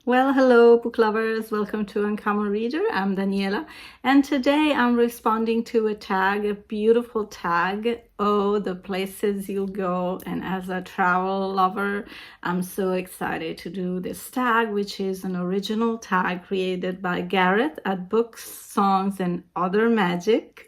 Well, hello, book lovers. Welcome to Uncommon Reader. I'm Daniela, and today I'm responding to a tag, a beautiful tag. Oh, the places you'll go. And as a travel lover, I'm so excited to do this tag, which is an original tag created by Gareth at Books, Songs, and Other Magic.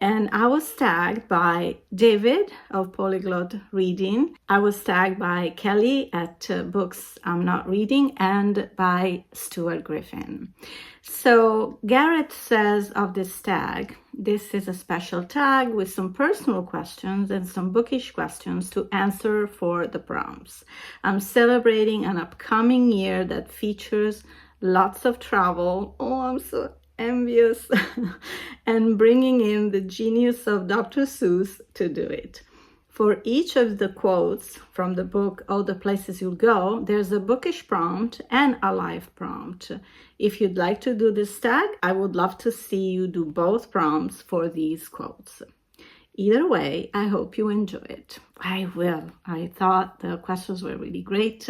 And I was tagged by David of Polyglot Reading. I was tagged by Kelly at Books I'm Not Reading, and by Stuart Griffin. So Gareth says of this tag, this is a special tag with some personal questions and some bookish questions to answer for the prompts. I'm celebrating an upcoming year that features lots of travel. Oh, I'm so envious. And bringing in the genius of Dr. Seuss to do it. For each of the quotes from the book, Oh, the Places You'll Go, there's a bookish prompt and a live prompt. If you'd like to do this tag, I would love to see you do both prompts for these quotes. Either way, I hope you enjoy it. I will. I thought the questions were really great.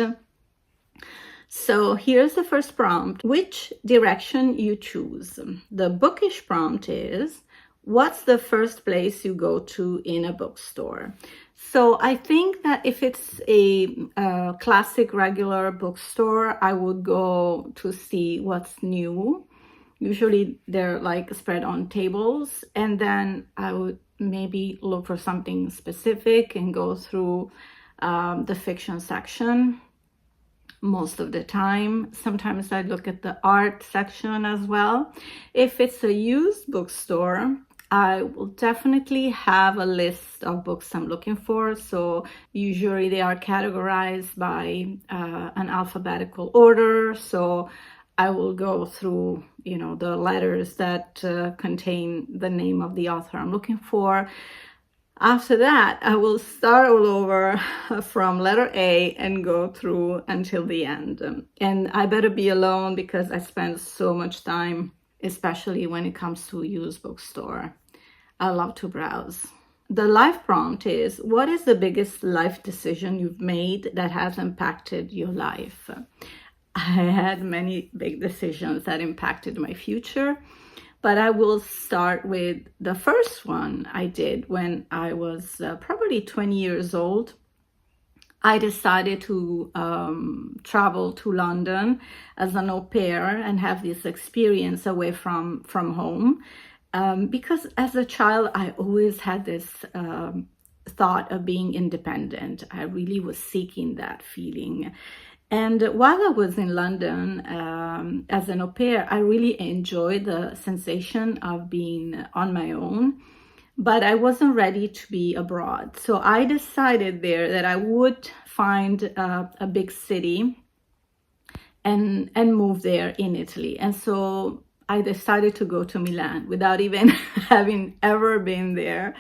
So here's the first prompt. Which direction you choose? The bookish prompt is, what's the first place you go to in a bookstore? So I think that if it's a classic regular bookstore, I would go to see what's new. Usually they're like spread on tables, and then I would maybe look for something specific and go through the fiction section. Most of the time. Sometimes I look at the art section as well. If it's a used bookstore, I will definitely have a list of books I'm looking for. So usually they are categorized by an alphabetical order. So I will go through, the letters that contain the name of the author I'm looking for. After that, I will start all over from letter A and go through until the end. And I better be alone because I spend so much time, especially when it comes to a used bookstore. I love to browse. The life prompt is, what is the biggest life decision you've made that has impacted your life? I had many big decisions that impacted my future. But I will start with the first one I did when I was probably 20 years old. I decided to travel to London as an au pair and have this experience away from home. Because as a child, I always had this thought of being independent. I really was seeking that feeling. And while I was in London as an au pair, I really enjoyed the sensation of being on my own, but I wasn't ready to be abroad. So I decided there that I would find a big city and move there in Italy. And so I decided to go to Milan without even having ever been there.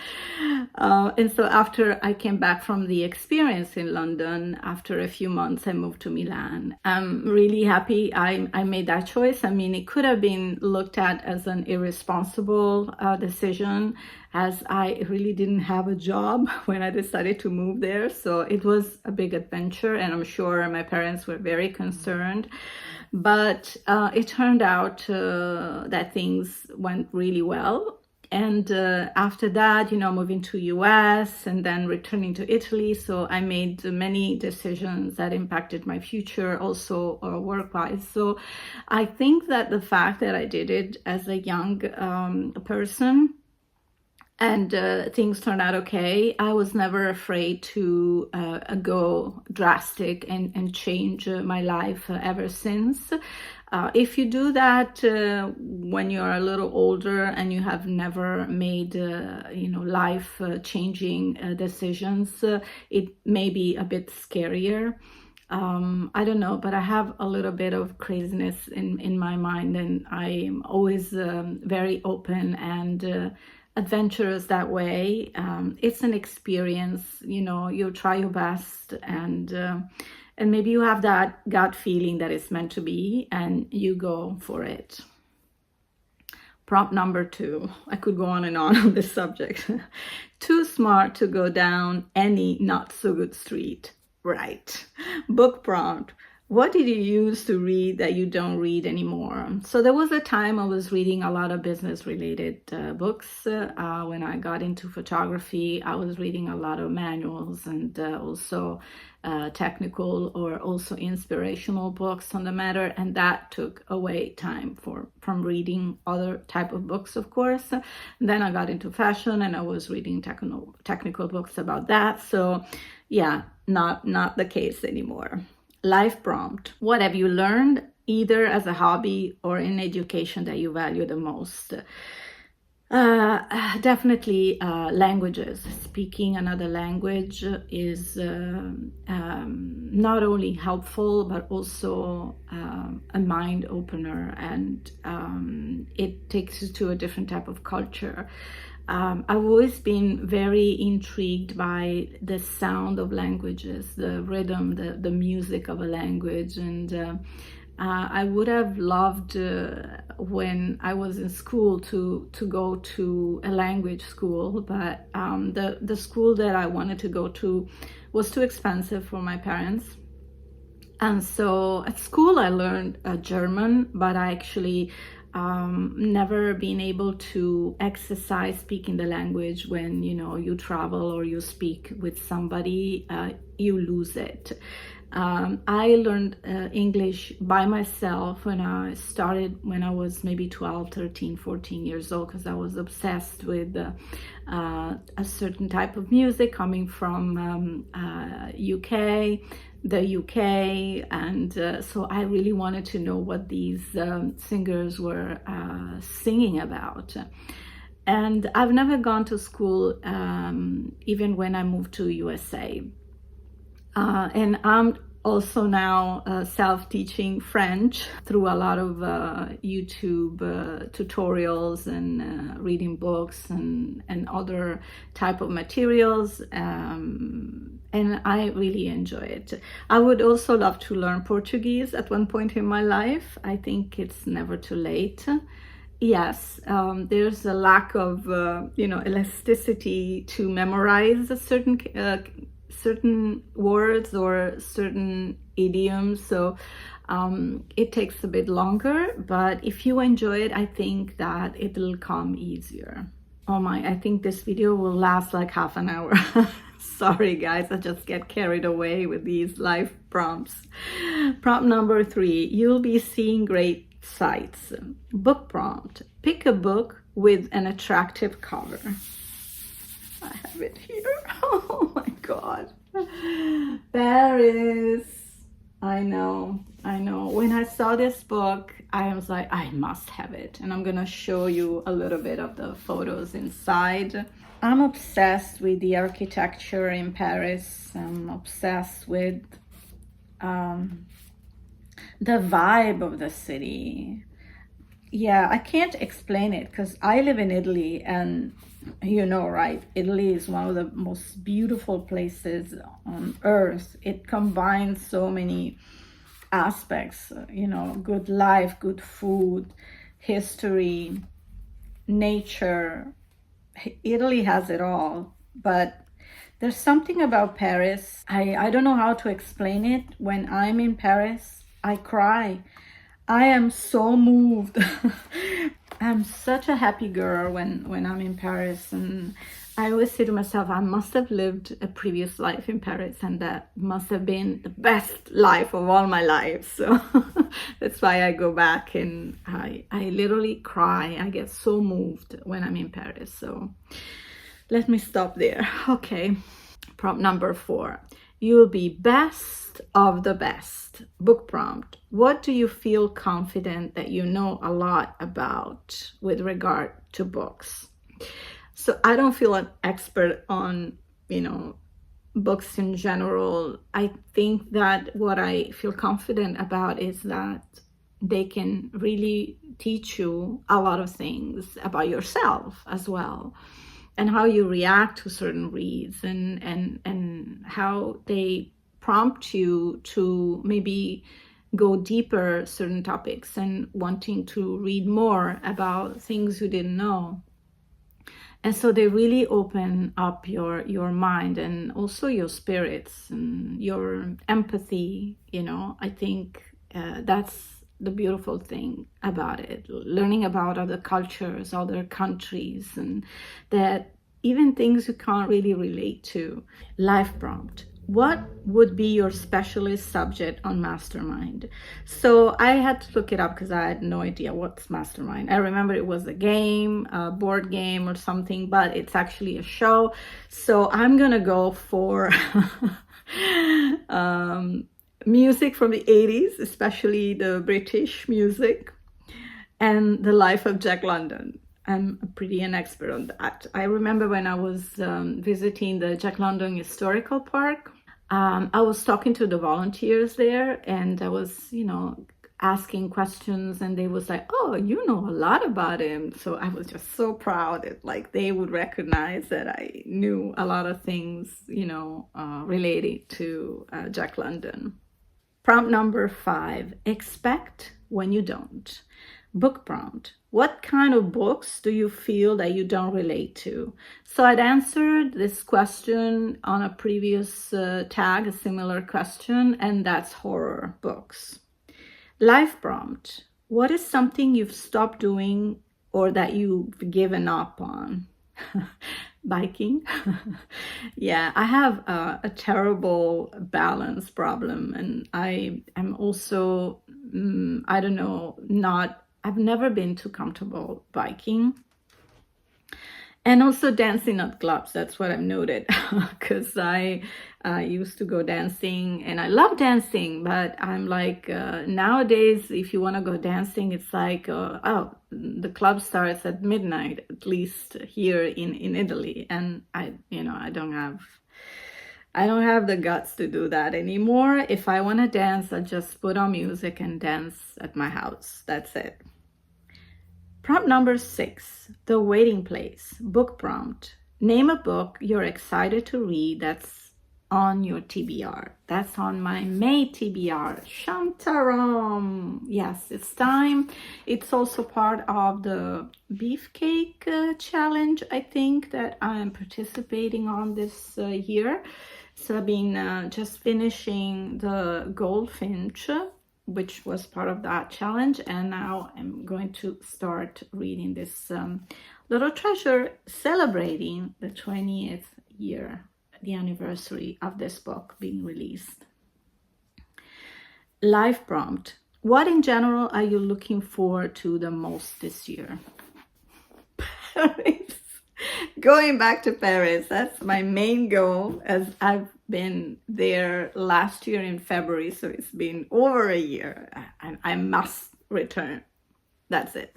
And so after I came back from the experience in London, after a few months, I moved to Milan. I'm really happy I made that choice. I mean, it could have been looked at as an irresponsible decision, as I really didn't have a job when I decided to move there. So it was a big adventure, and I'm sure my parents were very concerned. But it turned out that things went really well. And after that, moving to US and then returning to Italy. So I made many decisions that impacted my future, also work-wise. So I think that the fact that I did it as a young person, and things turned out okay. I was never afraid to go drastic and change my life ever since. If you do that when you're a little older and you have never made, life-changing decisions, it may be a bit scarier. I don't know, but I have a little bit of craziness in my mind, and I'm always very open and adventurous that way. It's an experience, you try your best, and maybe you have that gut feeling that it's meant to be, and you go for it. Prompt number 2. I could go on and on this subject. Too smart to go down any not so good street. Right. Book prompt. what did you use to read that you don't read anymore? So there was a time I was reading a lot of business related books. When I got into photography, I was reading a lot of manuals and also technical or also inspirational books on the matter, and that took away time from reading other type of books, of course. And then I got into fashion and I was reading technical books about that. So yeah, not the case anymore. Life prompt. What have you learned, either as a hobby or in education, that you value the most? Definitely languages. Speaking another language is not only helpful, but also a mind opener, and it takes you to a different type of culture. I've always been very intrigued by the sound of languages, the rhythm, the music of a language, and I would have loved when I was in school to go to a language school, but the school that I wanted to go to was too expensive for my parents. And so at school I learned German, but I actually never been able to exercise speaking the language. When you travel or you speak with somebody, you lose it. I learned English by myself when I started, when I was maybe 12, 13, 14 years old, because I was obsessed with a certain type of music coming from the UK, and so I really wanted to know what these singers were singing about. And I've never gone to school, even when I moved to USA. And I'm also now self-teaching French through a lot of YouTube tutorials and reading books and other type of materials. And I really enjoy it. I would also love to learn Portuguese at one point in my life. I think it's never too late. Yes, there's a lack of, elasticity to memorize a certain words or certain idioms, so it takes a bit longer, but if you enjoy it, I think that it'll come easier. Oh my, I think this video will last like half an hour. Sorry guys, I just get carried away with these life prompts. Prompt number 3, you'll be seeing great sights. Book prompt, pick a book with an attractive cover. I have it here. Oh my God. Paris. I know. When I saw this book, I was like, I must have it. And I'm gonna show you a little bit of the photos inside. I'm obsessed with the architecture in Paris. I'm obsessed with the vibe of the city. Yeah, I can't explain it because I live in Italy, and right? Italy is one of the most beautiful places on earth. It combines so many aspects, good life, good food, history, nature. Italy has it all, but there's something about Paris. I don't know how to explain it. When I'm in Paris, I cry. I am so moved. I'm such a happy girl when I'm in Paris, and I always say to myself, I must have lived a previous life in Paris, and that must have been the best life of all my life. So that's why I go back and I literally cry. I get so moved when I'm in Paris. So let me stop there. Okay, prompt number 4. You'll be best of the best. Book prompt. What do you feel confident that you know a lot about with regard to books? So I don't feel an expert on, books in general. I think that what I feel confident about is that they can really teach you a lot of things about yourself as well, and how you react to certain reads, and how they prompt you to maybe go deeper certain topics and wanting to read more about things you didn't know. And so they really open up your mind and also your spirits and your empathy. I think that's the beautiful thing about it, learning about other cultures, other countries, and that even things you can't really relate to. Life prompt: what would be your specialist subject on Mastermind? So I had to look it up because I had no idea what's Mastermind. I remember it was a game, a board game or something, but it's actually a show. So I'm gonna go for music from the 80s, especially the British music, and the life of Jack London. I'm pretty an expert on that. I remember when I was visiting the Jack London Historical Park, I was talking to the volunteers there, and I was, asking questions, and they was like, "Oh, you know a lot about him." So I was just so proud that like they would recognize that I knew a lot of things, related to Jack London. Prompt number 5: expect when you don't. Book prompt: what kind of books do you feel that you don't relate to? So I'd answered this question on a previous tag, a similar question, and that's horror books. Life prompt: what is something you've stopped doing or that you've given up on? Biking. Yeah, I have a terrible balance problem, and I am also, I don't know, I've never been too comfortable biking. And also dancing at clubs, that's what I've noted, because I used to go dancing and I love dancing, but I'm like, nowadays, if you want to go dancing, it's like, oh, the club starts at midnight, at least here in Italy. And I don't have the guts to do that anymore. If I want to dance, I just put on music and dance at my house. That's it. Prompt number 6, the waiting place. Book prompt: name a book you're excited to read that's on your TBR. That's on my May TBR. Shantaram. Yes, it's time. It's also part of the beefcake challenge, I think, that I'm participating on this year. So I've been just finishing the Goldfinch, which was part of that challenge, and now I'm going to start reading this little treasure, celebrating the 20th year, the anniversary of this book being released. Life prompt: what in general are you looking forward to the most this year? Paris. Going back to Paris, that's my main goal, as I've been there last year in February, so it's been over a year, and I must return. That's it.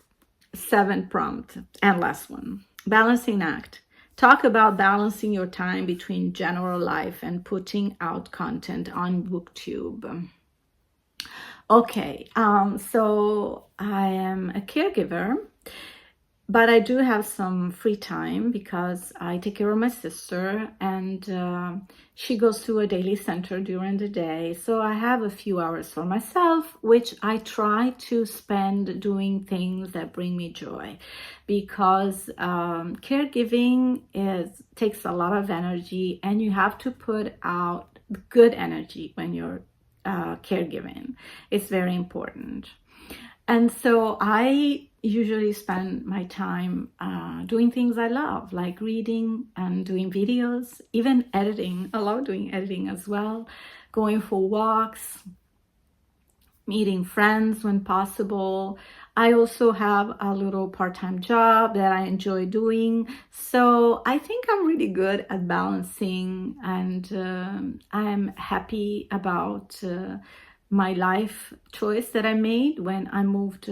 7th prompt and last one: balancing act. Talk about balancing your time between general life and putting out content on BookTube. Okay, so I am a caregiver, but I do have some free time because I take care of my sister, and she goes to a daily center during the day. So I have a few hours for myself, which I try to spend doing things that bring me joy, because caregiving takes a lot of energy, and you have to put out good energy when you're caregiving. It's very important. And so I usually spend my time doing things I love, like reading and doing videos, even editing. I love doing editing as well, going for walks, meeting friends when possible. I also have a little part-time job that I enjoy doing. So I think I'm really good at balancing, and I'm happy about my life choice that I made when I moved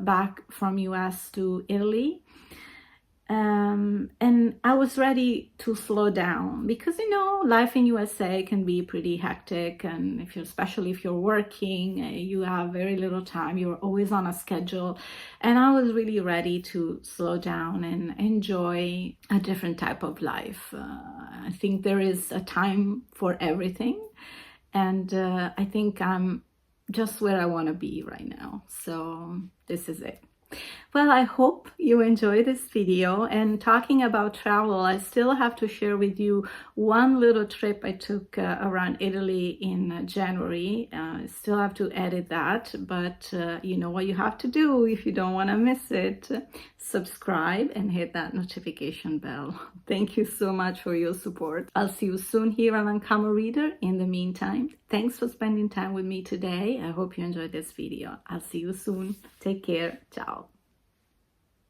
back from US to Italy. And I was ready to slow down because, life in USA can be pretty hectic. And especially if you're working, you have very little time. You're always on a schedule. And I was really ready to slow down and enjoy a different type of life. I think there is a time for everything. And I think I'm just where I want to be right now. So this is it. Well, I hope you enjoy this video. And talking about travel, I still have to share with you one little trip I took around Italy in January. I still have to edit that, but you know what you have to do if you don't want to miss it. Subscribe and hit that notification bell. Thank you so much for your support. I'll see you soon here on Uncommon Reader. In the meantime, thanks for spending time with me today. I hope you enjoyed this video. I'll see you soon. Take care. Ciao.